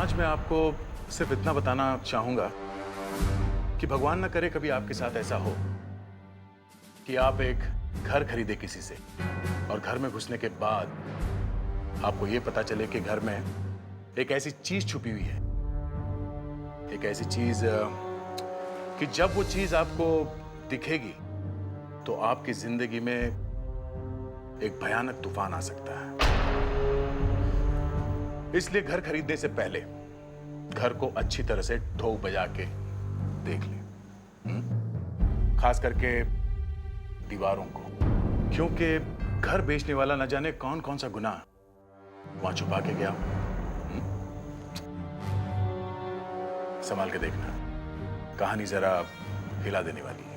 आज मैं आपको सिर्फ इतना बताना चाहूंगा कि भगवान न करे कभी आपके साथ ऐसा हो कि आप एक घर खरीदे किसी से और घर में घुसने के बाद आपको यह पता चले कि घर में एक ऐसी चीज छुपी हुई है, एक ऐसी चीज कि जब वो चीज आपको दिखेगी तो आपकी जिंदगी में एक भयानक तूफान आ सकता है। इसलिए घर खरीदने से पहले घर को अच्छी तरह से ठोक बजा के देख ले, खास करके दीवारों को, क्योंकि घर बेचने वाला न जाने कौन कौन सा गुनाह वहां छुपा के गया। संभाल के देखना, कहानी जरा हिला देने वाली है।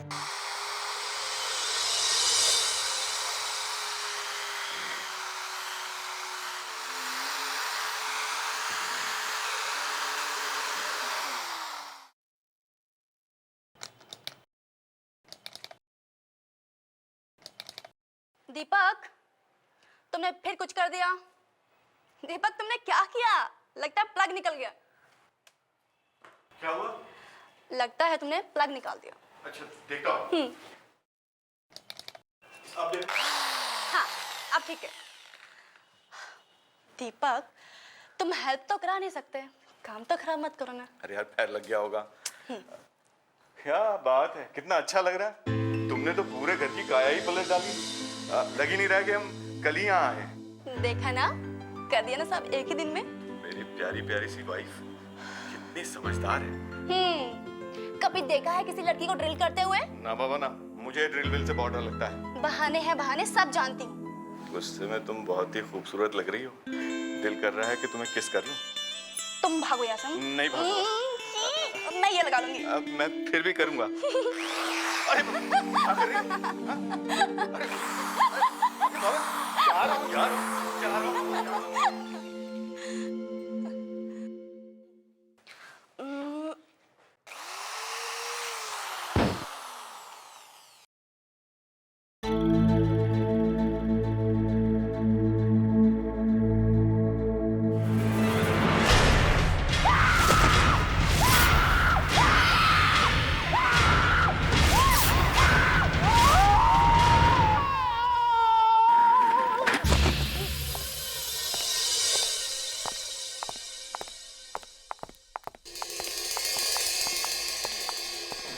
दीपक, तुमने फिर कुछ कर दिया। दीपक, तुमने क्या किया? लगता है प्लग निकल गया। क्या हुआ? लगता है तुमने प्लग निकाल दिया। अच्छा, देखता हूं। अब देख। हाँ, अब ठीक है। दीपक, तुम हेल्प तो करा नहीं सकते, काम तो खराब मत करो ना। अरे यार, पैर लग गया होगा। क्या बात है, कितना अच्छा लग रहा है। तुमने तो पूरे घर की काया ही पलट डाली। लग ही नहीं रहा कि हम कल ही यहाँ आए। देखा ना, कर दिया ना सब एक ही दिन में। मेरी प्यारी प्यारी सी वाइफ कितनी समझदार है। कभी देखा है किसी लड़की को ड्रिल करते हुए? ना बाबा ना, मुझे ड्रिल विल से बहुत डर लगता है। बहाने हैं बहाने, सब जानती हूँ। गुस्से में तुम बहुत ही खूबसूरत लग रही हो। दिल कर रहा है कि तुम्हें किस कर लूं। तुम भागो यहाँ से। नहीं भागो। मैं ये लगा लूंगी। अब मैं फिर भी करूंगा। अरे क्या कर रही हो? अरे बाबा, क्या रहा हूं?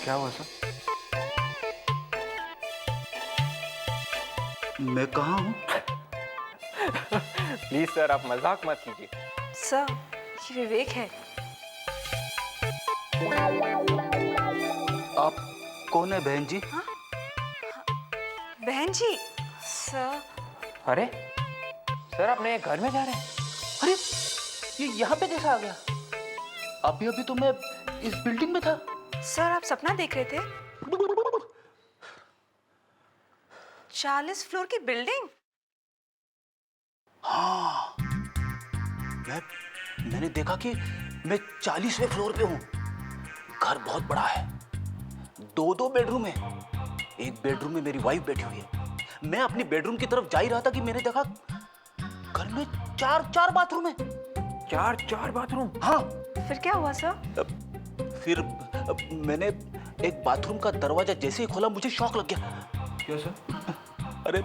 क्या हुआ सर? मैं कहाँ हूँ? प्लीज सर, आप मजाक मत कीजिए। सर, ये विवेक है। आप कौन है बहन जी? हाँ? बहन जी, सर। अरे सर, अपने घर में जा रहे हैं? अरे ये यहाँ पे कैसे आ गया? अभी अभी तो मैं इस बिल्डिंग में था। सर, आप सपना देख रहे थे? 40 फ्लोर की बिल्डिंग? हाँ, मैंने देखा कि मैं 40वें फ्लोर पे हूँ। घर बहुत बड़ा है, दो बेडरूम है। एक बेडरूम में मेरी वाइफ बैठी हुई है। मैं अपनी बेडरूम की तरफ जा ही रहा था कि मैंने देखा घर में चार बाथरूम है। चार बाथरूम? हाँ। फिर क्या हुआ सर? फिर मैंने एक बाथरूम का दरवाजा जैसे ही खोला, मुझे शॉक लग गया। क्या सर? अरे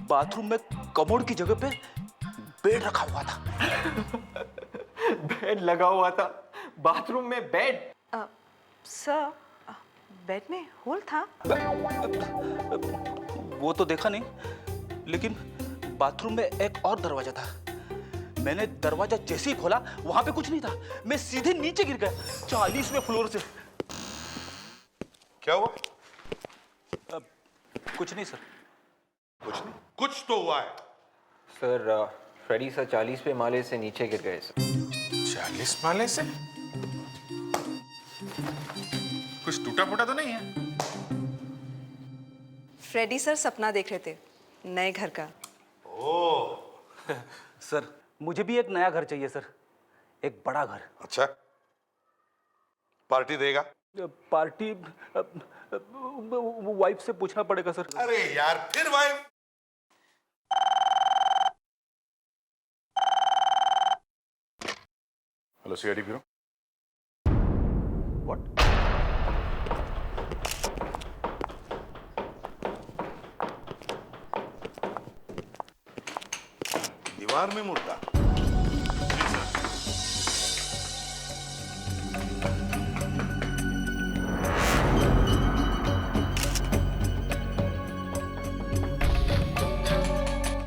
बाथरूम में कमोड की जगह पे बेड रखा हुआ था। बेड लगा हुआ था? बाथरूम में बेड? सर, बेड में होल था? वो तो देखा नहीं, लेकिन बाथरूम में एक और दरवाजा था। मैंने दरवाजा जैसे ही खोला, वहां पे कुछ नहीं था। मैं सीधे नीचे गिर गया 40वें फ्लोर से। क्या हुआ? कुछ नहीं सर। कुछ नहीं, कुछ तो हुआ है। सर, फ्रेडी सर 40वें माले से नीचे गिर गए सर। 40 माले से? कुछ टूटा फूटा तो नहीं है? फ्रेडी सर सपना देख रहे थे नए घर का। ओह सर, मुझे भी एक नया घर चाहिए सर, एक बड़ा घर। अच्छा, पार्टी देगा? पार्टी वाइफ से पूछना पड़ेगा सर। अरे यार, फिर wife? Hello CID bureau. What? दीवार में मुर्दा? जी सर।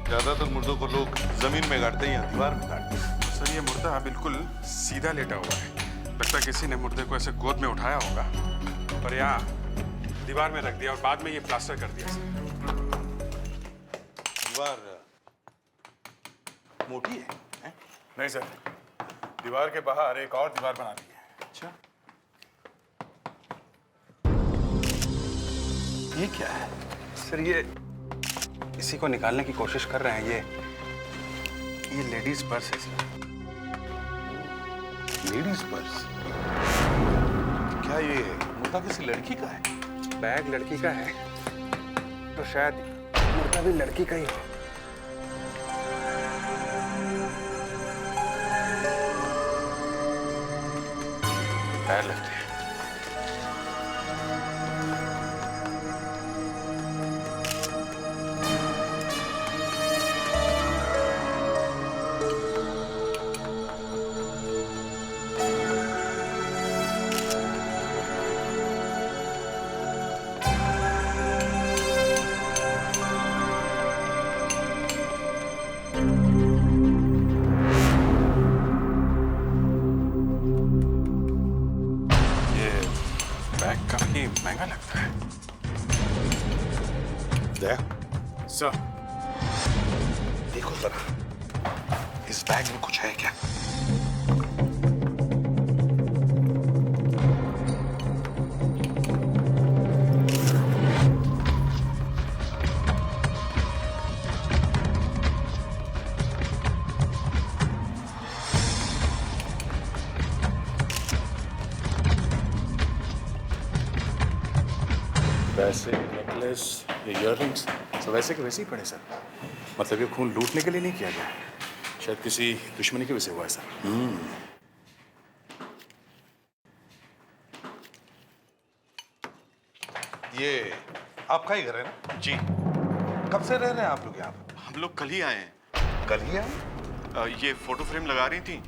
ज्यादातर मुर्दों को लोग जमीन में गाड़ते हैं या दीवार में गाड़ते हैं। सर ये मुर्दा बिल्कुल सीधा लेटा हुआ है। लगता है किसी ने मुर्दे को ऐसे गोद में उठाया होगा और यहाँ दीवार में रख दिया और बाद में ये प्लास्टर कर दिया सर। दीवार मोटी है? नहीं सर, दीवार के बाहर एक और दीवार बना दी है। अच्छा, ये क्या है सर? ये इसी को निकालने की कोशिश कर रहे हैं। ये लेडीज पर्स है सर। Ladies purse? क्या ये मुर्दा किसी लड़की का है? बैग लड़की का है तो शायद मुर्दा भी लड़की का ही हो। पैर लगते हैं। बैग काफी महंगा लगता है। दया, सर, देखो जरा, इस बैग में कुछ है क्या? वैसे नेकलेस, ये इयररिंग्स सब वैसे के वैसे ही पड़े सर। मतलब ये खून लूटने के लिए नहीं किया गया है, शायद किसी दुश्मनी की वजह से हुआ है सर। ये आपका ही घर है ना? जी, कब से रह रहे हैं आप लोग यहाँ पे? हम लोग कल ही आए हैं। कल ही आए? ये फोटो फ्रेम लगा रही थी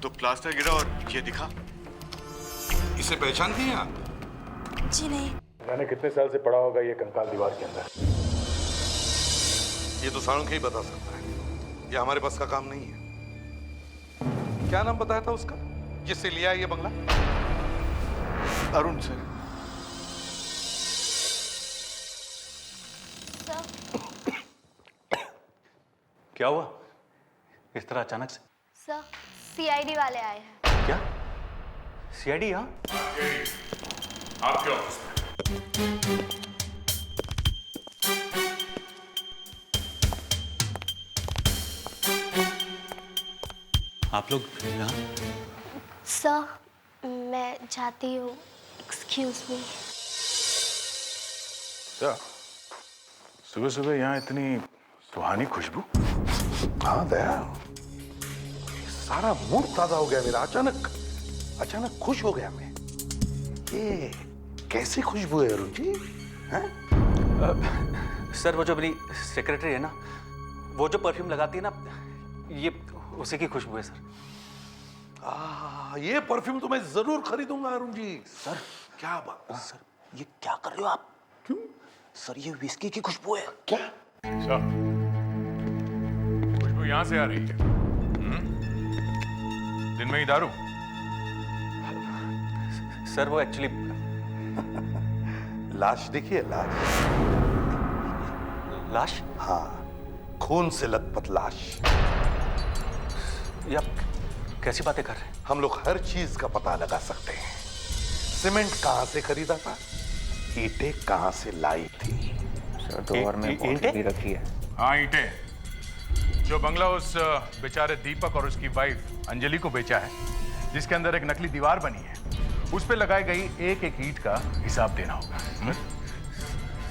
तो प्लास्टर गिरा और ये दिखा। इसे पहचानती हैं आप? जी नहीं। मैंने कितने साल से पड़ा होगा ये कंकाल दीवार के अंदर। ये तो साळुंखे ही बता सकता है, ये हमारे पास का काम नहीं है। क्या नाम बताया था उसका जिससे लिया है ये बंगला? अरुण सर। क्या हुआ इस तरह अचानक से? सर, सीआईडी वाले आए हैं। क्या सीआईडी? यहाँ आपके ऑफिस में। आप लोग यहाँ? सर, मैं जाती हूँ। Excuse me. क्या सुबह सुबह यहाँ इतनी सुहानी खुशबू? हाँ दया, सारा मूड ताजा हो गया मेरा। अचानक खुश हो गया मैं। ये कैसी खुशबू है अरुण जी? हैं? सर वो जो मेरी सेक्रेटरी है ना, वो जो परफ्यूम लगाती है ना, ये उसी की खुशबू है सर। ये परफ्यूम तो मैं जरूर खरीदूंगा अरुण जी। सर क्या बात? सर ये क्या कर रहे हो आप? क्यों सर? ये विस्की की खुशबू है। क्या? अच्छा, खुशबू यहाँ से आ रही है। दिन में ही दारू? सर वो एक्चुअली लाश देखिए, लाश। लाश? हाँ, खून से लथपथ लाश। ये आप कैसी बातें कर रहे हैं? हम लोग हर चीज का पता लगा सकते हैं। सीमेंट कहां से खरीदा था, ईंटें कहां से लाई थी। सर दोबार में ईंटें भी रखी है। हाँ, ईंटें। जो बंगला उस बेचारे दीपक और उसकी वाइफ अंजलि को बेचा है, जिसके अंदर एक नकली दीवार बनी है, उस पे लगाई गई एक एक ईंट का हिसाब देना होगा।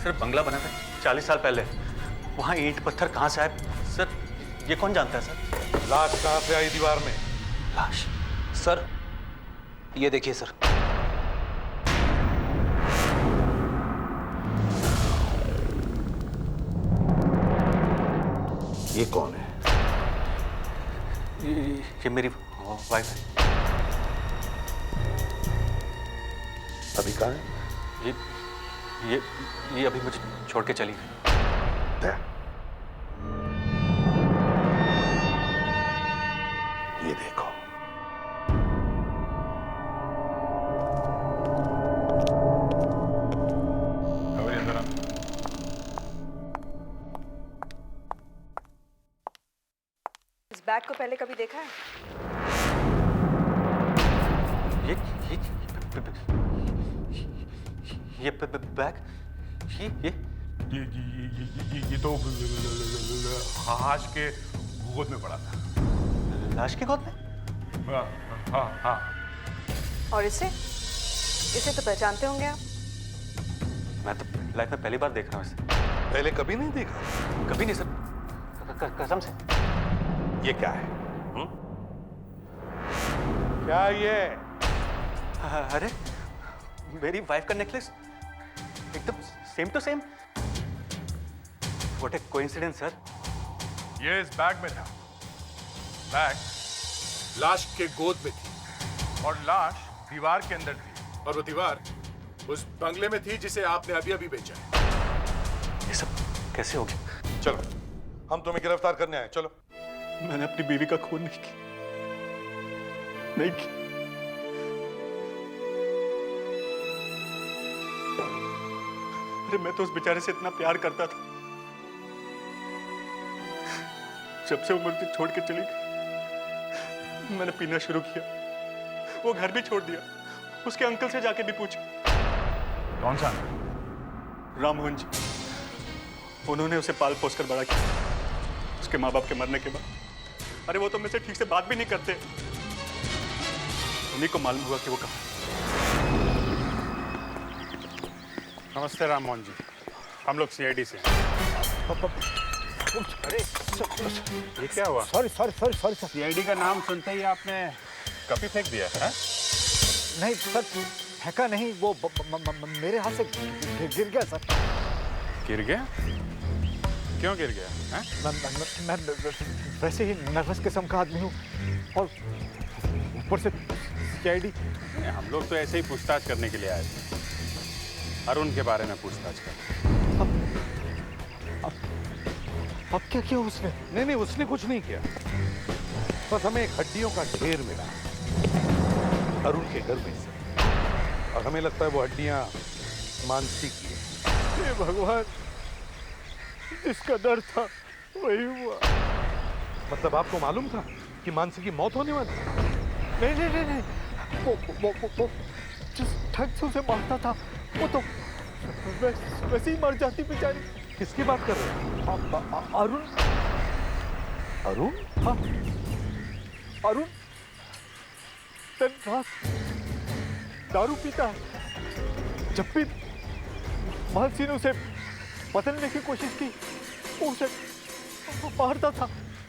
सर बंगला बना था 40 साल पहले, वहाँ ईंट पत्थर कहाँ से आए? सर ये कौन जानता है सर? लाश कहां से आई दीवार में? लाश? सर, ये देखिए सर। ये कौन है? ये मेरी वाइफ है। अभी कहाँ है? ये अभी मुझे छोड़ के चली गई। दया। ये देखो, गौरी अंदर आ। इस बैग को पहले कभी देखा है? ये बैग, ये तो लाश के गोद में पड़ा था। लाश के गोद में? हाँ। और इसे तो पहचानते होंगे आप। मैं तो लाइफ में पहली बार देख रहा हूँ इसे। पहले कभी नहीं देखा? कभी नहीं सर, कसम से। ये क्या है? क्या ये? अरे, मेरी वाइफ का नेकलेस एकदम same to same. What a coincidence sir. ये इस बैग में था। बैग लाश के गोद में थी और लाश दीवार के अंदर थी, और वो दीवार उस बंगले में थी जिसे आपने अभी अभी बेचा है। ये सब कैसे हो गया? चलो, हम तुम्हें गिरफ्तार करने आए, चलो। मैंने अपनी बीवी का खून नहीं किया। अरे मैं तो उस बेचारे से इतना प्यार करता था। जब से वो मुझे छोड़ के चली गई, मैंने पीना शुरू किया। वो घर भी छोड़ दिया। उसके अंकल से जाके भी पूछा। कौन सा? राममोहन जी। उन्होंने उसे पाल पोस कर बड़ा किया उसके माँ बाप के मरने के बाद। अरे वो तो मुझसे ठीक से बात भी नहीं करते। उन्हीं को मालूम हुआ कि वो कहाँ। नमस्ते राममोहन जी, हम लोग सीआईडी से हैं। अरे ये क्या हुआ? Sorry sir. सीआईडी का नाम सुनते ही आपने कॉपी फेंक दिया है? नहीं सर, फेंका नहीं, वो मेरे हाथ से गिर गया सर। गिर गया? क्यों गिर गया? हैं? मैं वैसे ही नर्वस किस्म का आदमी हूँ, और ऊपर से सीआईडी। हम लोग तो ऐसे ही पूछताछ करने के लिए आए थे। अरुण के बारे में पूछताछ कर। अब क्या किया उसने? नहीं, उसने कुछ नहीं किया। बस हमें एक हड्डियों का ढेर मिला अरुण के घर में से, और हमें लगता है वो हड्डियां मानसी की है। हे भगवान, जिसका डर था वही हुआ। मतलब आपको मालूम था कि मानसी की मौत होने वाली? नहीं, वो जिस ढंग से उसे मारता था, वो तो वैसे ही मर जाती बेचारी। किसकी बात कर रहे हैं? अरुण। हाँ, अरुण दिन रात दारू पीता है। जब भी मानसी ने उसे बदलने की कोशिश की, वो उसे मारता था।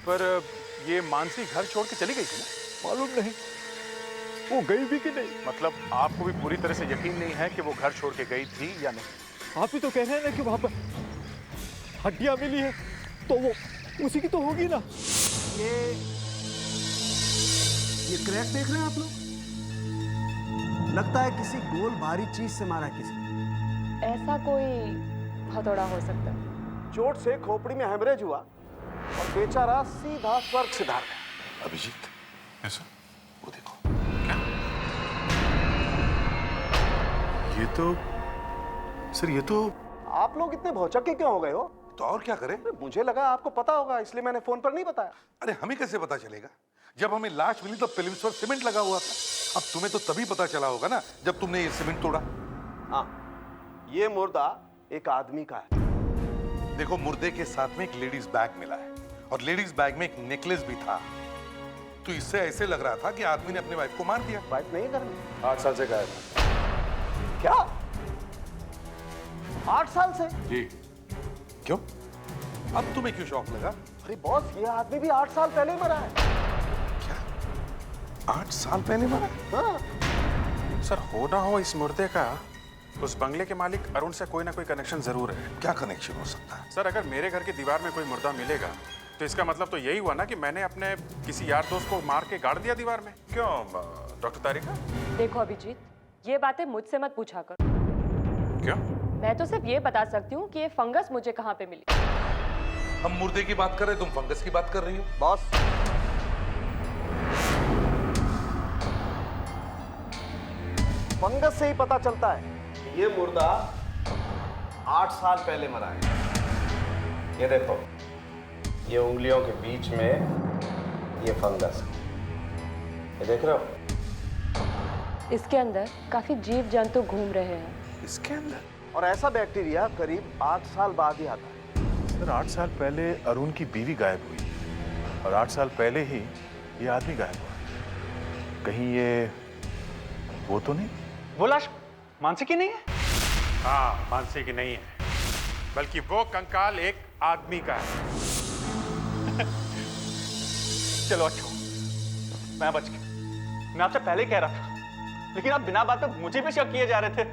पर ये मानसी घर छोड़ के चली गई थी ना? मालूम नहीं वो गई भी कि नहीं। मतलब आपको भी पूरी तरह से यकीन नहीं है कि वो घर छोड़ के गई थी या नहीं? आप ही तो कह रहे हैं ना कि वहां पर हड्डियां मिली है, तो वो उसी की तो होगी ना। ये क्रैक देख रहे हैं आप लोग? लगता है किसी गोल भारी चीज से मारा किसी। ऐसा कोई हथौड़ा हो सकता है। चोट से खोपड़ी में हेमरेज हुआ और बेचारा सीधा स्वर्ग सिधार गया। अभिजीत, ऐसा? वो देखो। ये तो सर, ये तो आप लोग इतने भौचक्के क्यों हो गए हो? तो और क्या करें? मुझे लगा आपको पता होगा, इसलिए मैंने फोन पर नहीं बताया। अरे हमें कैसे पता चलेगा? जब हमें लाश मिली तो फिल्म्स पर सीमेंट लगा हुआ था। अब तुम्हें तो तभी पता चला होगा ना जब तुमने ये सीमेंट तोड़ा। हाँ, ये मुर्दा एक आदमी का है। देखो, मुर्दे के साथ में एक लेडीज बैग मिला है, और लेडीज बैग में एक नेकलेस भी था। तो इससे ऐसे लग रहा था कि आदमी ने अपनी वाइफ को मार दिया। वाइफ नहीं करनी? 8 साल से गायब है। क्या? 8 साल से? जी। क्यों? अब तुम्हें क्यों शौक लगा? अरे बॉस, ये आदमी भी 8 साल पहले ही मरा है। क्या? 8 साल पहले मरा? हाँ। सर हो ना हो इस मुर्दे का उस बंगले के मालिक अरुण से कोई ना कोई कनेक्शन जरूर है। क्या कनेक्शन हो सकता है? सर अगर मेरे घर की दीवार में कोई मुर्दा मिलेगा तो इसका मतलब तो यही हुआ ना कि मैंने अपने किसी यार दोस्त को मार के गाड़ दिया दीवार में। क्यों डॉक्टर तारिका? देखो अभिजीत, ये बातें मुझसे मत पूछा कर। क्यों? मैं तो सिर्फ ये बता सकती हूँ कि ये फंगस मुझे कहाँ पे मिली। हम मुर्दे की बात कर रहे, तुम फंगस की बात कर रही हो। बॉस, फंगस से ही पता चलता है ये मुर्दा 8 साल पहले मरा है। ये देखो, ये उंगलियों के बीच में ये फंगस, ये देख रहे हो? इसके अंदर काफी जीव जंतु घूम रहे हैं। इसके अंदर? और ऐसा बैक्टीरिया करीब 8 साल बाद ही आता है। सर 8 साल पहले अरुण की बीवी गायब हुई और 8 साल पहले ही ये आदमी गायब हुआ। कहीं ये वो तो नहीं? वो लाश मानसी की नहीं है? हाँ, मानसी की नहीं है, बल्कि वो कंकाल एक आदमी का है। चलो अच्छा, मैं बच गया। मैं आपसे पहले ही कह रहा था, लेकिन आप बिना बात पे मुझे भी शक किए जा रहे थे।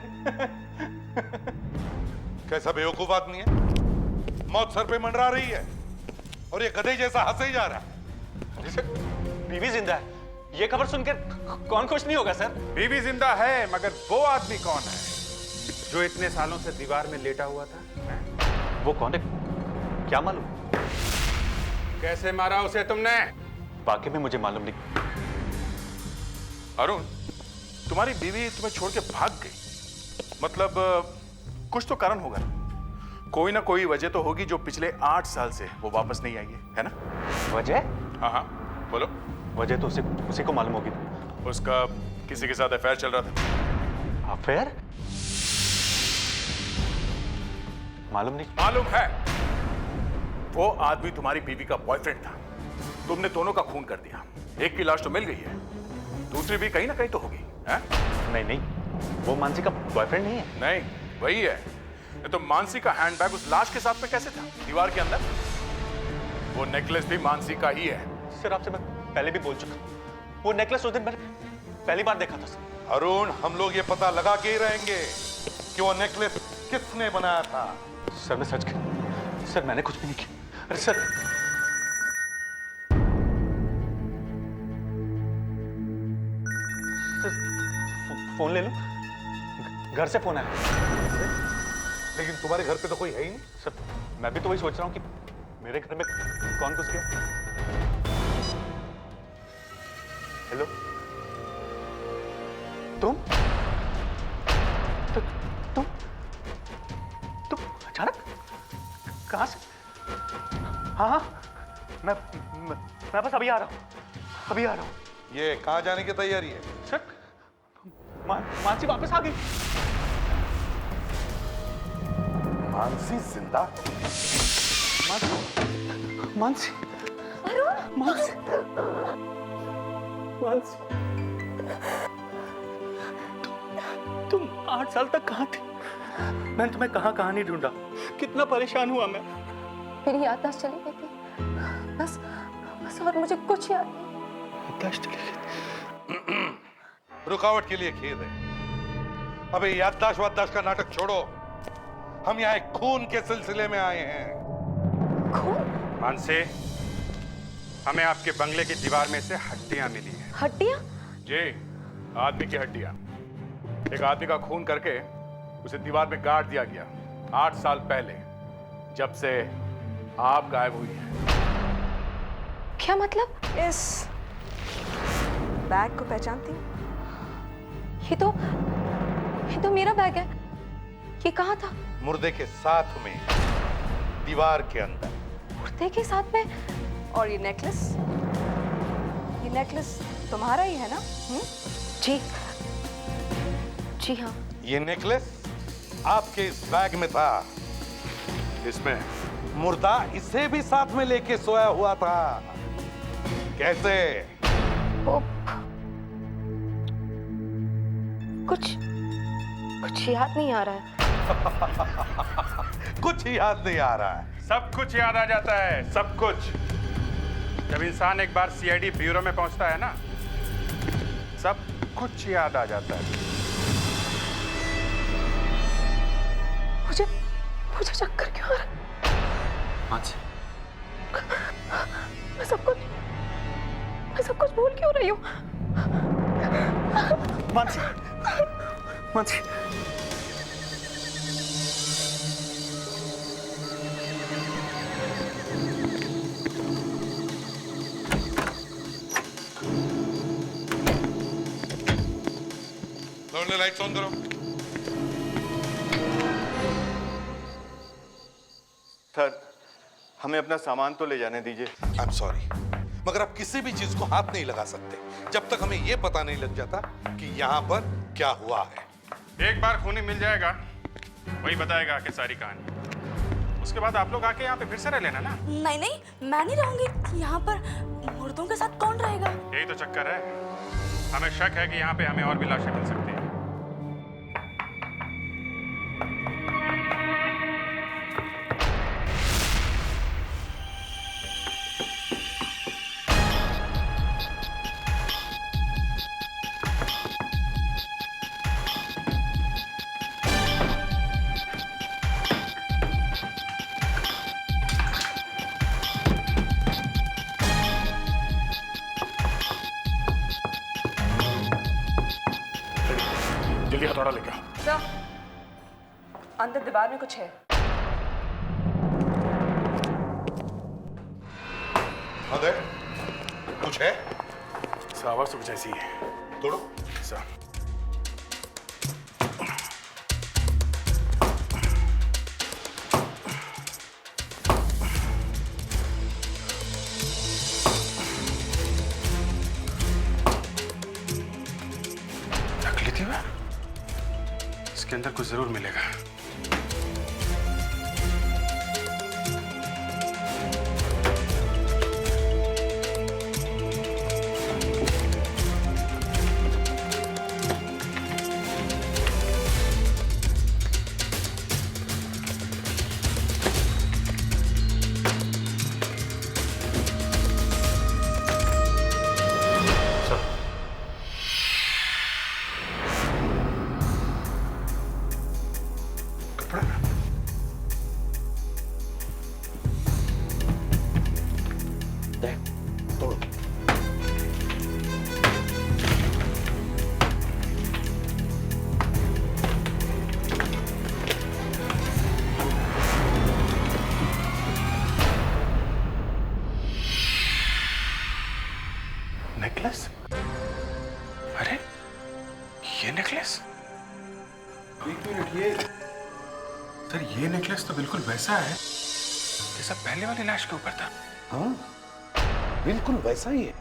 कैसा बेवकूफ आदमी है, मौत सर पे मंडरा रही है और ये गधे जैसा हंसे ही जा रहा है। बीवी जिंदा है, ये खबर सुनकर कौन खुश नहीं होगा सर? बीवी जिंदा है, मगर वो आदमी कौन है जो इतने सालों से दीवार में लेटा हुआ था? वो कौन है क्या मालूम? कैसे मारा उसे तुमने? वाकई में मुझे मालूम नहीं। अरुण, तुम्हारी बीवी तुम्हें छोड़ के भाग गई, मतलब कुछ तो कारण होगा ना? कोई ना कोई वजह तो होगी जो पिछले 8 साल से वो वापस नहीं आई है ना? वजह? हाँ हाँ बोलो। वजह तो उसी को मालूम होगी। उसका किसी के साथ अफेयर चल रहा था। अफेयर? मालूम नहीं। मालूम है, वो आदमी तुम्हारी बीवी का बॉयफ्रेंड था। तुमने दोनों का खून कर दिया। एक की लाश तो मिल गई है, दूसरी भी कहीं ना कहीं तो होगी। नहीं, वो मानसी का बॉयफ्रेंड नहीं है। नहीं, वही है। तो मानसी का हैंडबैग उस लाश के साथ में कैसे था दीवार के अंदर? वो नेकलेस भी मानसी का ही है। सर आपसे मैं पहले भी बोल चुका, वो नेकलेस उस दिन मैंने पहली बार देखा था सर। अरुण, हम लोग ये पता लगा के ही रहेंगे कि वो नेकलेस किसने बनाया था। सर मैं सच कह, सर मैंने कुछ भी नहीं किया। अरे सर फोन ले लो, घर से फोन आया। लेकिन तुम्हारे घर पे तो कोई है ही नहीं। सर मैं भी तो वही सोच रहा हूँ कि मेरे घर में कौन घुस गया। हेलो, तुम अचानक कहां से? हाँ, मैं बस अभी आ रहा हूँ। ये कहाँ जाने की तैयारी है? सर मानसी वापस आ गई। मानसी जिंदा? मानसी तुम 8 साल तक कहाँ थे? मैंने तुम्हें कहाँ नहीं ढूंढा, कितना परेशान हुआ मैं। मेरी याददाश्त चली गई थी, बस और मुझे कुछ याद नहीं। याददाश्त चली गई। रुकावट के लिए खेद है। अबे याददाश्त वाददाश्त का नाटक छोड़ो, हम यहाँ एक खून के सिलसिले में आए हैं। खून? मानसी, हमें आपके बंगले की दीवार में से हड्डियां मिली हैं। हड्डियां? जी, आदमी की हड्डियां। एक आदमी का खून करके उसे दीवार में गाड़ दिया गया 8 साल पहले, जब से आप गायब हुई हैं। क्या मतलब? इस बैग को पहचानती हूँ? ये तो मेरा बैग है। ये कहाँ था? मुर्दे के साथ में, दीवार के अंदर। मुर्दे के साथ में? और ये नेकलेस तुम्हारा ही है ना? जी हाँ। ये नेकलेस आपके इस बैग में था। इसमें मुर्दा इसे भी साथ में लेके सोया हुआ था। कैसे? कुछ याद नहीं आ रहा है। कुछ याद नहीं आ रहा है। सब कुछ याद आ जाता है, सब कुछ। जब इंसान एक बार सीआईडी ब्यूरो में पहुंचता है ना, सब कुछ याद आ जाता है। मुझे मुझे चक्कर क्यों आ रहा है? मानसी, मैं सब कुछ भूल क्यों रही हूँ? मानसी, मानसी, लाइट्स ऑन करो। सर, हमें अपना सामान तो ले जाने दीजिए। आई एम सॉरी, मगर आप किसी भी चीज को हाथ नहीं लगा सकते जब तक हमें यह पता नहीं लग जाता कि यहाँ पर क्या हुआ है। एक बार खूनी मिल जाएगा, वही बताएगा कि सारी कहानी। उसके बाद आप लोग आके यहाँ पे फिर से रह लेना ना। नहीं नहीं, मैं नहीं रहूंगी यहाँ पर। मुर्दों के साथ कौन रहेगा? यही तो चक्कर है। हमें शक है कि यहाँ पे हमें और भी लाशें मिल सकती हैं। जल्दी हथौड़ा लेके आओ। सर, अंदर दीवार में कुछ है। अदर, कुछ है? सर, आवाज तो कुछ ऐसी है। तोड़ो। सर, नकली दीवार, इसके अंदर कुछ जरूर मिलेगा। नेकलेस? अरे, ये नेकलेस? एक मिनट, ये सर, ये नेकलेस तो बिल्कुल वैसा है जैसा पहले वाली लाश के ऊपर था। हाँ, बिल्कुल वैसा ही है।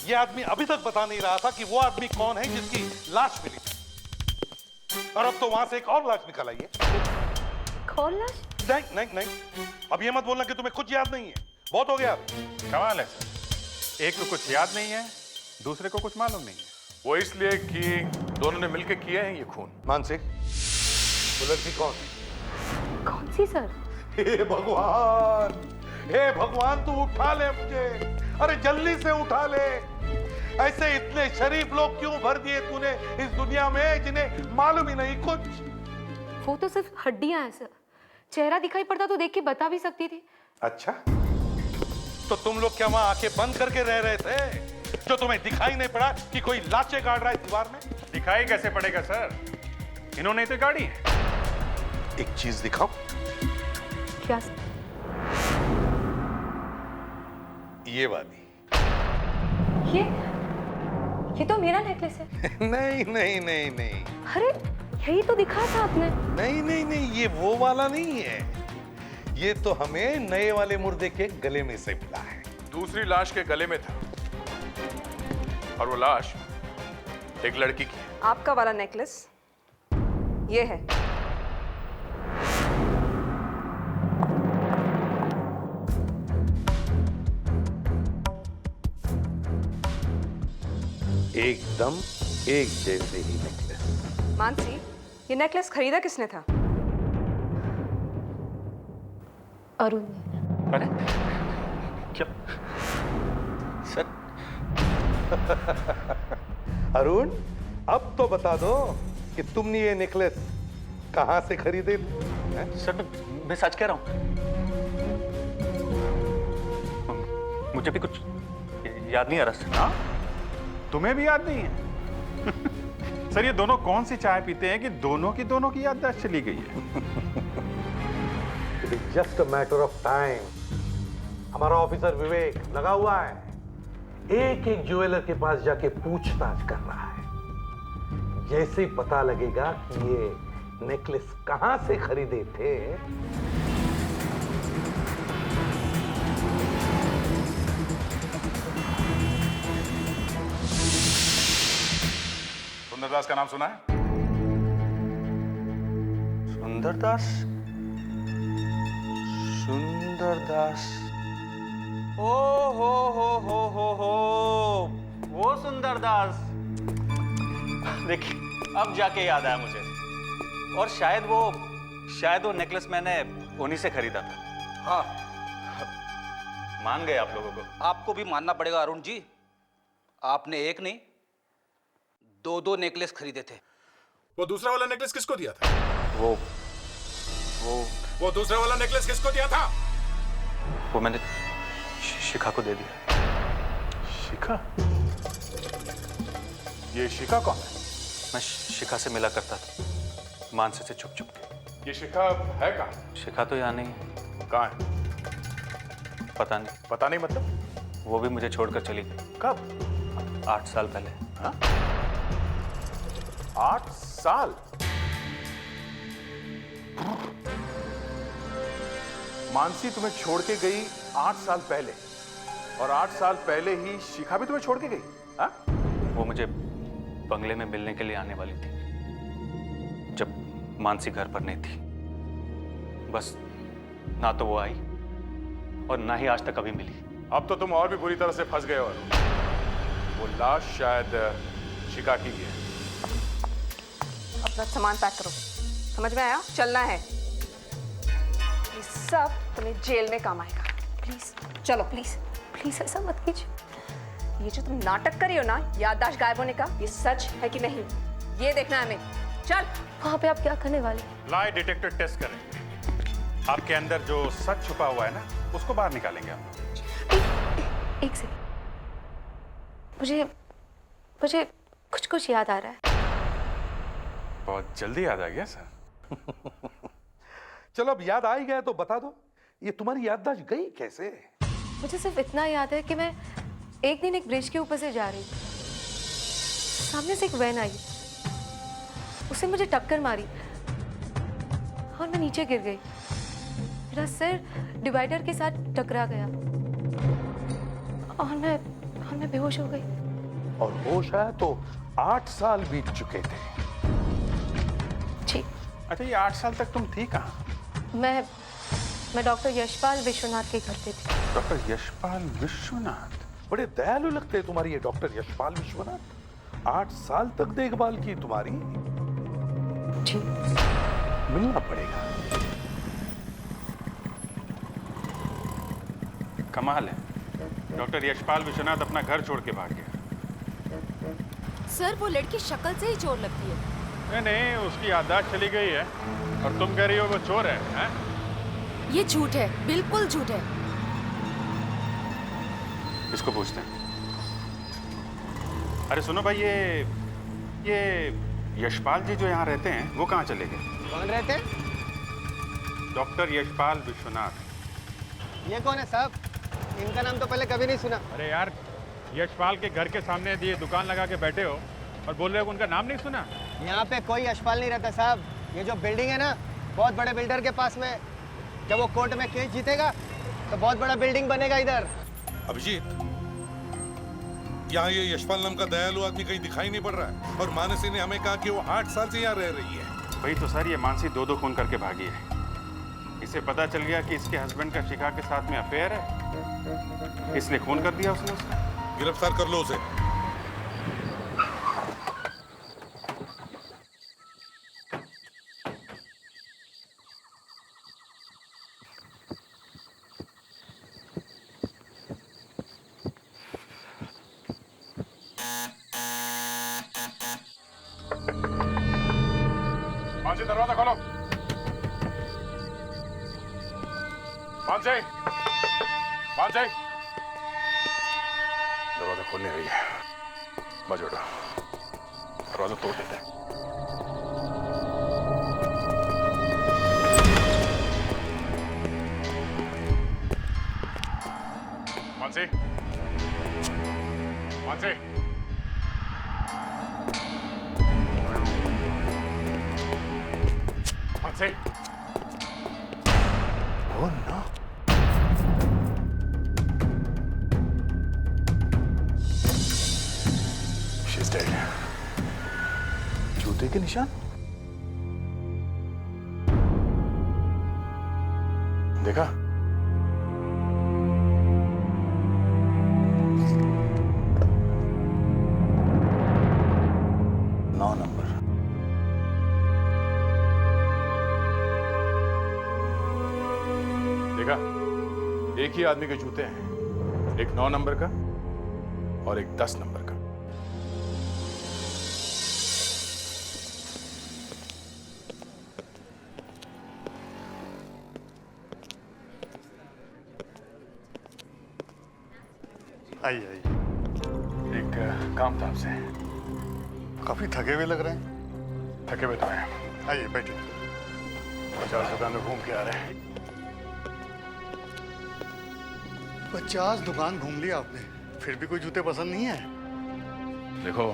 ये आदमी अभी तक बता नहीं रहा था कि वो आदमी कौन है जिसकी लाश मिली थी। और अब तो वहां से एक और लाश निकल आई है। कौन लाश? नहीं नहीं नहीं, अब ये मत बोलना कि तुम्हें कुछ याद नहीं है। बहुत हो गया। कमाल है सर, एक को कुछ याद नहीं है, दूसरे को कुछ मालूम नहीं है। वो इसलिए कि दोनों ने मिलकर किया है ये खून। मानसिक, वो लड़की कौन है? कौन सी सर? हे भगवान, हे भगवान, तू उठा ले मुझे। अरे जल्दी से उठा ले। ऐसे इतने शरीफ लोग क्यों भर दिए तूने इस दुनिया में जिन्हें मालूम ही नहीं कुछ। वो तो सिर्फ हड्डियां हैं सर, चेहरा दिखाई पड़ता तो देख के बता भी सकती थी। अच्छा, तो तुम लोग क्या वहां आंखें बंद करके रह रहे थे जो तुम्हें दिखाई नहीं पड़ा कि कोई लाशें गाड़ रहा है दीवार में? दिखाई कैसे पड़ेगा सर, इन्होंने तो गाड़ी है। एक चीज दिखाओ। क्या सर? ये वाली। ये तो मेरा नेकलेस है। नहीं नहीं नहीं नहीं अरे यही तो दिखा था आपने। नहीं नहीं नहीं, ये वो वाला नहीं है। ये तो हमें नए वाले मुर्दे के गले में से मिला है। दूसरी लाश के गले में था और वो लाश एक लड़की की है। आपका वाला नेकलेस ये है। एकदम एक जैसे ही नेकलेस। मानसी, ये नेकलेस खरीदा किसने था? अरुण ने। अरे क्या सर? अरुण, अब तो बता दो कि तुमने ये नेकलेस कहां से खरीदे थे? सर मैं सच कह रहा हूँ, मुझे भी कुछ याद नहीं आ रहा सर। हाँ? तुम्हें भी याद नहीं है? सर ये दोनों कौन सी चाय पीते हैं कि दोनों की याददाश्त चली गई है? It is just a matter of time. हमारा ऑफिसर विवेक लगा हुआ है, एक एक ज्वेलर के पास जाके पूछताछ कर रहा है। जैसे ही पता लगेगा कि ये नेकलेस कहां से खरीदे थे, सुंदरदास का नाम सुना है? सुंदरदास? सुंदरदास? ओ हो, वो सुंदरदास। देखिए अब जाके याद आया मुझे। और शायद वो नेकलेस मैंने उन्हीं से खरीदा था। हाँ, मान गए आप लोगों को? आपको भी मानना पड़ेगा अरुण जी, आपने एक नहीं दो नेकलेस खरीदे थे। वो दूसरा वाला नेकलेस किसको दिया था? वो दूसरा वाला नेकलेस किसको दिया था? वो मैंने शिखा को दे दिया। शिखा? ये शिखा कौन है? मैं शिखा से मिला करता था, मानसी से छुप के। ये शिखा है कहाँ? शिखा तो यहाँ नहीं है। कहाँ है? पता नहीं। पता नहीं मतलब? वो भी मुझे छोड़कर चली गई। कब? 8 साल पहले। हाँ? 8 साल? मानसी तुम्हें छोड़ के गई 8 साल पहले, और 8 साल पहले ही शिखा भी तुम्हें छोड़ के गई? हाँ? वो मुझे बंगले में मिलने के लिए आने वाली थी, जब मानसी घर पर नहीं थी। बस ना तो वो आई और ना ही आज तक कभी मिली। अब तो तुम और भी बुरी तरह से फंस गए हो। वो लाश शायद शिखा की है। अपना सामान पैक करो, समझ में आया? चलना है। ये सब तुम्हें जेल में काम आएगा। प्लीज चलो। प्लीज ऐसा मत कीजिए। ये जो तुम नाटक कर रही हो ना, याददाश्त गायब होने का, ये सच है कि नहीं, ये देखना है हमें। चल। वहाँ पे आप क्या करने वाले? लाई डिटेक्टर टेस्ट करें। आपके अंदर जो सच छुपा हुआ है ना, उसको बाहर निकालेंगे हम। एक सेकंड, मुझे कुछ याद आ रहा है। बहुत जल्दी याद आ गया सर। चलो अब याद आ ही गया तो बता दो, ये तुम्हारी याददाश्त गई कैसे? मुझे सिर्फ इतना याद है कि मैं एक दिन एक ब्रिज के ऊपर से जा रही थी, सामने से एक वैन आई, उसने मुझे टक्कर मारी और मैं नीचे गिर गई। मेरा सिर डिवाइडर के साथ टकरा गया और मैं बेहोश हो गई। और होश आया तो 8 साल बीत चुके थे। जी। अच्छा ये 8 साल तक तुम थी कहाँ? मैं डॉक्टर यशपाल विश्वनाथ के घर पे थी। डॉक्टर यशपाल विश्वनाथ? बड़े दयालु लगते हैं तुम्हारी ये डॉक्टर यशपाल विश्वनाथ। 8 साल तक देखभाल की तुम्हारी। जी। मिलना पड़ेगा। कमाल है, डॉक्टर यशपाल विश्वनाथ अपना घर छोड़ के भाग गया। सर वो लड़की शक्ल से ही चोर लगती है। नहीं, उसकी याददाश्त चली गई है और तुम कह रही हो वो चोर है, हैं? ये झूठ है, बिल्कुल झूठ है। इसको पूछते हैं। अरे सुनो भाई, ये यशपाल जी जो यहाँ रहते हैं वो कहाँ चले गए? कौन रहते हैं? डॉक्टर यशपाल विश्वनाथ। ये कौन है साहब? इनका नाम तो पहले कभी नहीं सुना। अरे यार, यशपाल के घर के सामने ये दुकान लगा के बैठे हो और बोल रहे हो उनका नाम नहीं सुना? यहाँ पे कोई यशपाल नहीं रहता साहब। ये जो बिल्डिंग है ना, बहुत बड़े बिल्डर के पास में, जब वो कोर्ट में केस जीतेगा तो बहुत बड़ा बिल्डिंग बनेगा इधर। अभिजीत, यहाँ ये यशपाल नाम का दयालु आदमी कहीं दिखाई नहीं पड़ रहा है, और मानसी ने हमें कहा कि वो 8 साल से यहाँ रह रही है। वही तो सर, ये मानसी 2 खून करके भागी है। इसे पता चल गया कि इसके हस्बैंड का शिखा के साथ में अफेयर है, इसलिए खून कर दिया उसने उसका। गिरफ्तार कर लो उसे। मानसी दरवाजा खोलो। मानसी, मानसी, दरवाजा खोलने रही है। बाजू हटो, दरवाजा तोड़ देते हैं। Mansi, Mansi, Mansi, Oh no. She's dead. जूते के निशान? देखा? नौ नंबर। देखा? एक ही आदमी के जूते हैं, एक 9 नंबर का और एक 10 नंबर का। आइए आइए। एक काम था आपसे। काफी थके हुए लग रहे हैं। थके हुए तो हैं। आइए बैठिए। 50 दुकान में घूम के आ रहे हैं। 50 दुकान घूम लिया आपने, फिर भी कोई जूते पसंद नहीं है? देखो,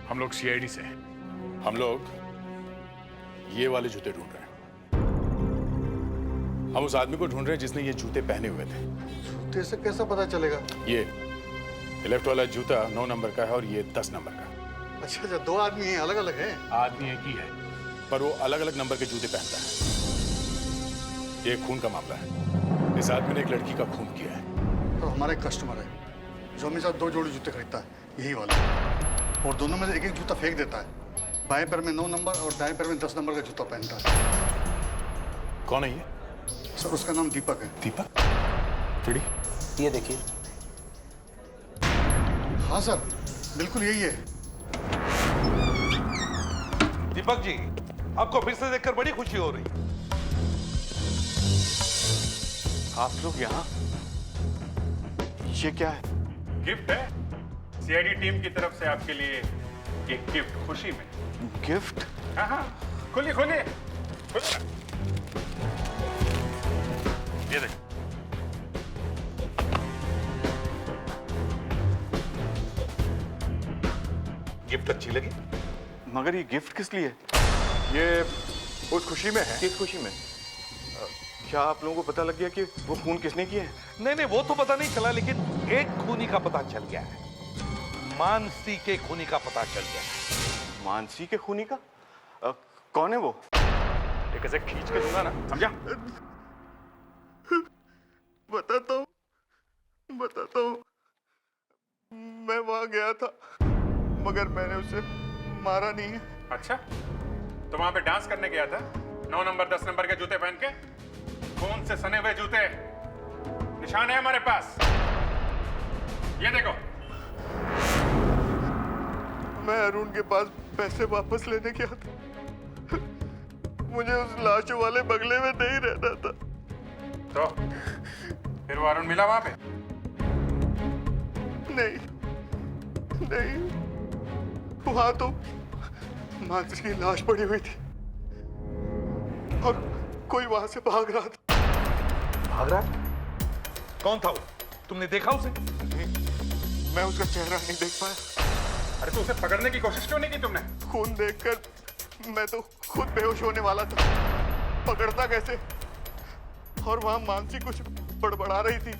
हम लोग सीआईडी से हैं। हम लोग ये वाले जूते ढूंढ रहे हैं। हम उस आदमी को ढूंढ रहे हैं जिसने ये जूते पहने हुए थे। जूते से कैसा पता चलेगा? ये लेफ्ट वाला जूता 9 नंबर का है और ये 10 नंबर का। अच्छा अच्छा, दो आदमी हैं, अलग अलग हैं। आदमी एक ही है, पर वो अलग अलग नंबर के जूते पहनता है। ये खून का मामला है। इस आदमी ने एक लड़की का खून किया है। तो हमारा एक कस्टमर है जो हमेशा 2 जोड़ी जूते खरीदता है, यही वाला, और दोनों में से एक एक जूता फेंक देता है। बाएं पैर में 9 नंबर और दाएं पैर में 10 नंबर का जूता पहनता है। कौन है ये? सर उसका नाम दीपक है। दीपक? चिड़ी? ये देखिए। हाँ सर, बिल्कुल यही है। दीपक जी, आपको फिर से देखकर बड़ी खुशी हो रही। आप लोग यहाँ? ये क्या है? गिफ्ट है सीआईडी टीम की तरफ से आपके लिए, एक गिफ्ट खुशी में। गिफ्ट? हाँ हाँ, खोलिए खोलिए खोलिए। ये देखो। गिफ्ट अच्छी लगी, मगर ये गिफ्ट किस लिए? ये उस खुशी में है। किस खुशी में? क्या आप लोगों को पता लग गया कि वो खून किसने किया है? नहीं नहीं, वो तो पता नहीं चला, लेकिन एक खूनी का पता चल गया है। मानसी के खूनी का पता चल गया है। मानसी के खूनी का? कौन है वो? एक ऐसे खींच के दूंगा ना, समझा? बताता हूँ। मैं वहां गया था, मगर मैंने उसे मारा नहीं है। अच्छा, तो वहां पे डांस करने गया था 9 नंबर 10 नंबर के जूते पहन के? खून से सने हुए जूते, निशान है हमारे पास, ये देखो। मैं अरुण के पास पैसे वापस लेने गया था। मुझे उस लाशों वाले बंगले में नहीं रहना था। तो फिर वो अरुण मिला वहां पे? नहीं, वहां तो मानसी की लाश पड़ी हुई थी और कोई वहां से भाग रहा था। भाग रहा? कौन था वो? तुमने देखा उसे? मैं उसका चेहरा नहीं देख पाया। अरे तो उसे पकड़ने की कोशिश क्यों नहीं की तुमने? खून देखकर मैं तो खुद बेहोश होने वाला था, पकड़ता कैसे? और वहां मानसी कुछ बड़बड़ा रही थी।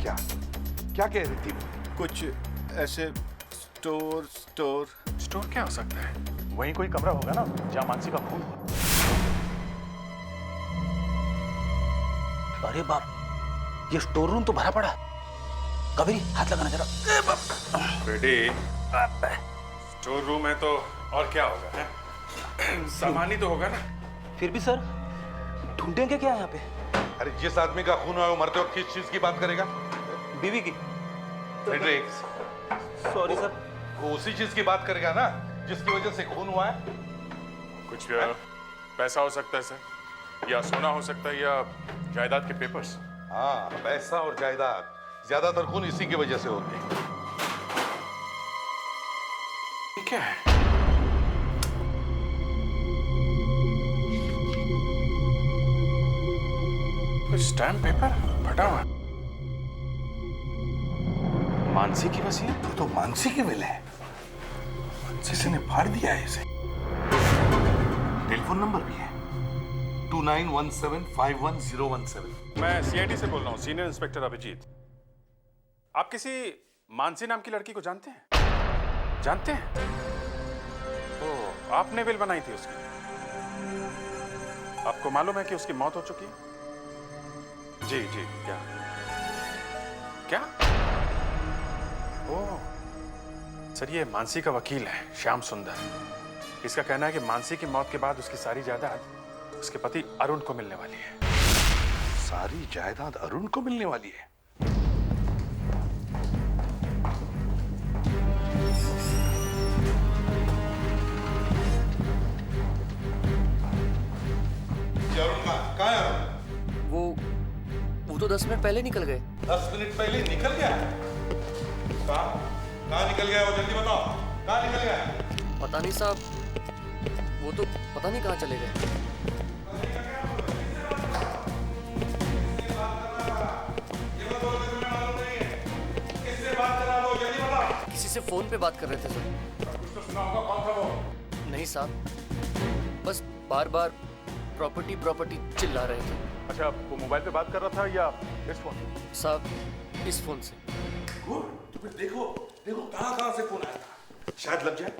क्या कह रही थी? कुछ ऐसे स्टोर क्या हो सकता है? वहीं कोई कमरा होगा ना जहां मानसी का खून हुआ। अरे बाप, ये स्टोर रूम तो भरा पड़ा है। कबीर, हाथ लगाना जरा। बेटी, स्टोर रूम है तो और क्या होगा? है? सामान ही तो होगा ना। फिर भी सर, ढूंढेंगे क्या यहाँ पे? अरे जिस आदमी का खून हुआ वो मरते वक्त किस चीज की बात करेगा? बीवी की। Frederick, sorry sir. वो उसी चीज की बात करेगा ना जिसकी वजह से खून हुआ है? कुछ पैसा हो सकता है सर, या सोना हो सकता है, या जायदाद के पेपर्स। हाँ, पैसा और जायदाद, ज्यादातर खून इसी की वजह से होते हैं। क्या है? स्टैम्प पेपर फटा हुआ। मानसी की वसीयत? तो मानसी की विल है, किसी ने फाड़ दिया है इसे। टेलीफोन नंबर भी है 2917511017। मैं सीआईडी से बोल रहा हूँ, सीनियर इंस्पेक्टर अभिजीत। आप किसी मानसी नाम की लड़की को जानते हैं? जानते हैं? तो आपने विल बनाई थी उसकी। आपको मालूम है कि उसकी मौत हो चुकी है? जी जी। क्या क्या? ओह सर, ये मानसी का वकील है, श्याम सुंदर। इसका कहना है कि मानसी की मौत के बाद उसकी सारी जायदाद उसके पति अरुण को मिलने वाली है। सारी जायदाद अरुण को मिलने वाली है? अरुण कहाँ है अरुण? वो तो 10 मिनट पहले निकल गए। 10 मिनट पहले निकल गया? कहाँ निकल गया वो, जल्दी बताओ, कहाँ निकल गया? पता नहीं साहब, वो तो पता नहीं कहाँ चले गए। किसी से फोन पे बात कर रहे थे सर। कुछ तो सुना होगा, कौन था वो? नहीं साहब, बस बार बार प्रॉपर्टी चिल्ला रहे थे। अच्छा, वो मोबाइल पे बात कर रहा था या इस फोन पे? साहब इस फोन से। तो फिर देखो कहाँ से फोन आया था, शायद लग जाए।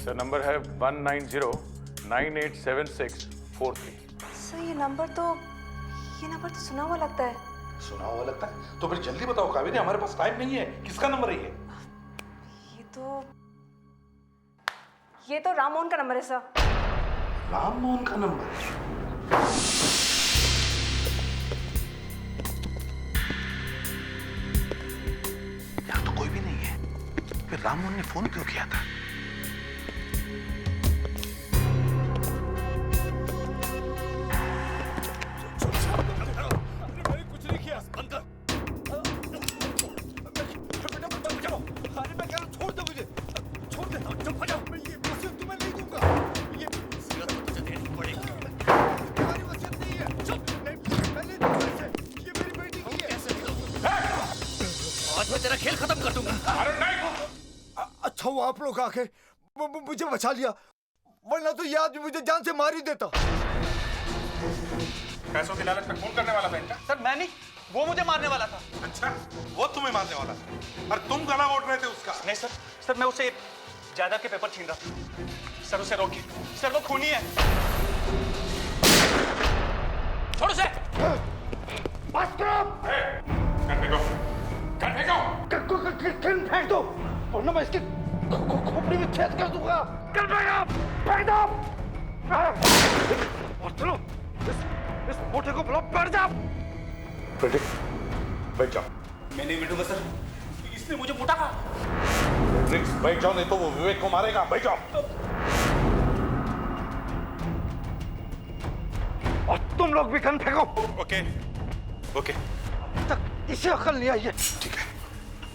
सर नंबर है 190987643। सर ये नंबर तो सुना हुआ लगता है। सुना हुआ लगता है? तो फिर जल्दी बताओ कावेरी, हमारे पास टाइम नहीं है। किसका नंबर है ये? ये तो राम मोहन का नंबर है सर। राम मोहन का नंबर? यहाँ तो कोई भी नहीं है, फिर राम मोहन ने फोन क्यों किया था? कुछ नहीं किया, बंद कर। अरे मैं कह रहा हूँ, छोड़ दो मुझे, छोड़ दे, चुप हो जाओ। मैं ये वसीयत तुम्हें नहीं दूंगा। ये वसीयत तो तुझे देनी पड़ेगी। तुम्हारी वसीयत नहीं है। चुप, मैं नहीं दूंगा इसे। ये मेरी बेटी की है। आज मैं तेरा खेल खत्म कर दूंगा। अरे नहीं। अच्छा वो आप लोग आके मुझे बचा लिया, वरना तो ये आदमी मुझे जान से मार ही देता। पैसों की लालच में खून करने वाला था इनका? सर मैं नहीं, वो मुझे मारने वाला था। अच्छा, वो तुम्हें मारने वाला था और तुम गला घोट रहे थे उसका? नहीं सर मैं उसे जायदाद के पेपर छीन रहा था। सर उसे रोकिए, सर वो खूनी है। छोड़ उसे। बस करो। गन फेंको, गन फेंको। गन फेंक दो, वरना मैं इसकी खोपड़ी में छेद कर दूंगा। गन फेंक दो। और चलो, इस मोटे को ब्लॉक कर जाओ। फ्रेडरिक, बैठ जाओ। मैं नहीं बैठूंगा सर, इसने मुझे मोटा कहा। फ्रेडरिक, बैठ जाओ, नहीं तो वो विवेक को मारेगा। बैठ जाओ। और तुम लोग भी गन फेंको। Okay okay. तक इसे अकल नहीं आई है। ठीक है,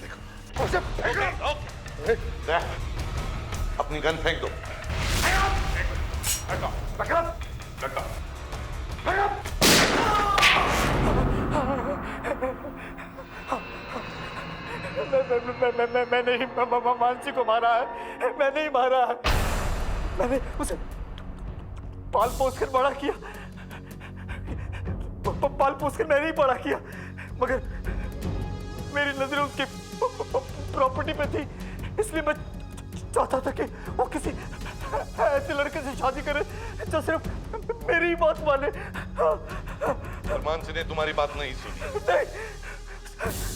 देखो उसे फेंको। अपनी गन फेंक दो। मैं नहीं मानसी को मारा है, मैं नहीं मारा है। मैंने उसे पाल पोस कर बड़ा किया, पाल पोस कर मैंने ही बड़ा किया, मगर मेरी नजरें उसकी प्रॉपर्टी पे थी, इसलिए मैं चाहता था कि वो किसी ऐसे लड़के से शादी करे जो सिर्फ मेरी ही बात माने। मानसी ने तुम्हारी बात नहीं सुनी। नहीं,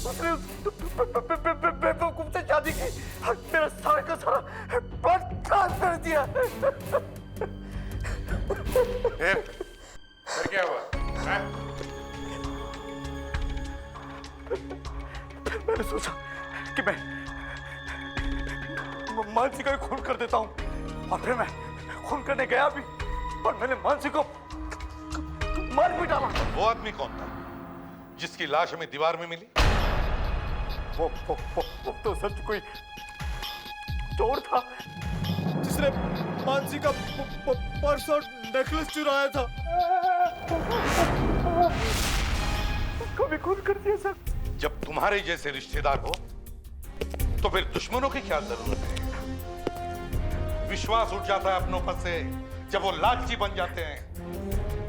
उसने बेवकूफ से शादी की, मेरा सारा का सारा बर्बाद कर दिया। फिर क्या हुआ? मैंने सोचा कि मैं मानसी का खून कर देता हूँ, और फिर मैं खून करने गया भी, और मैंने मानसी को मार भी डाला। वो आदमी कौन था जिसकी लाश हमें दीवार में मिली? वो तो सच कोई चोर था जिसने मानसी का पर्स और नेकलेस चुराया था। कभी खून कर दिया सर। जब तुम्हारे जैसे रिश्तेदार हो तो फिर दुश्मनों की क्या जरूरत है? विश्वास उठ जाता है अपनों पर से जब वो लालची बन जाते हैं।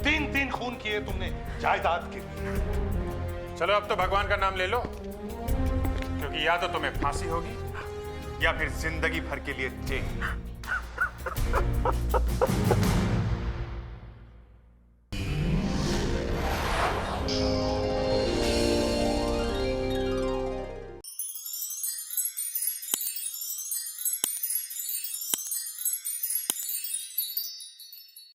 3 खून किए तुमने जायदाद के लिए। चलो अब तो भगवान का नाम ले लो, क्योंकि या तो तुम्हें फांसी होगी या फिर जिंदगी भर के लिए जेल।